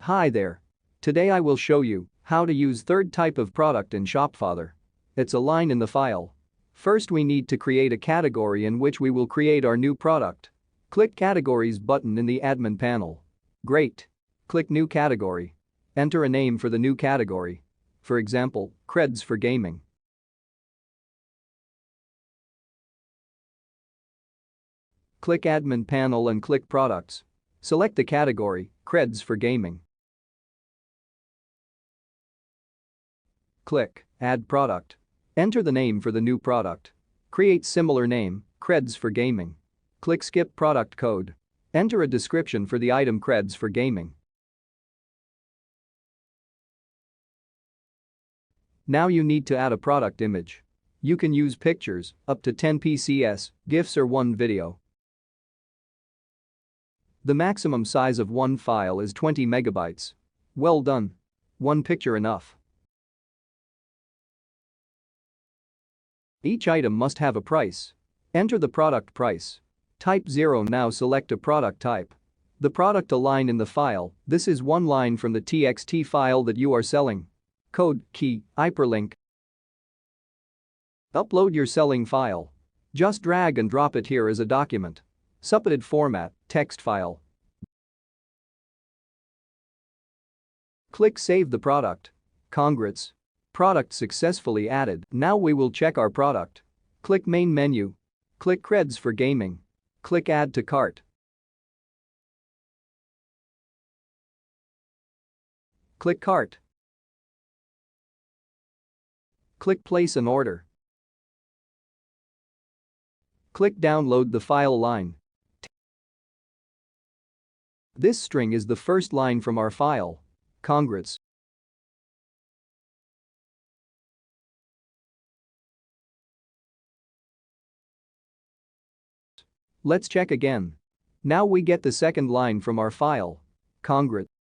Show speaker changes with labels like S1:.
S1: Hi there. Today I will show you how to use third type of product in ShopFather. It's a line in the file. First we need to create a category in which we will create our new product. Click Categories button in the admin panel. Great. Click New Category. Enter a name for the new category. For example, Creds for Gaming. Click Admin panel and click Products. Select the category, Creds for Gaming. Click Add Product. Enter the name for the new product. Create similar name, Creds for Gaming. Click Skip Product Code. Enter a description for the item Creds for Gaming. Now you need to add a product image. You can use pictures, up to 10 pcs, GIFs or one video. The maximum size of one file is 20 megabytes. Well done. One picture enough. Each item must have a price. Enter the product price. Type 0. Now select a product type. The product a line in the file, this is one line from the txt file that you are selling. Code, key, hyperlink. Upload your selling file. Just drag and drop it here as a document. Submitted format, text file. Click Save the product. Congrats. Product successfully added. Now we will check our product. Click Main menu. Click Creds for Gaming. Click Add to Cart. Click Cart. Click Place an order. Click Download the file line. This string is the first line from our file. Congrats. Let's check again. Now we get the second line from our file. Congrats.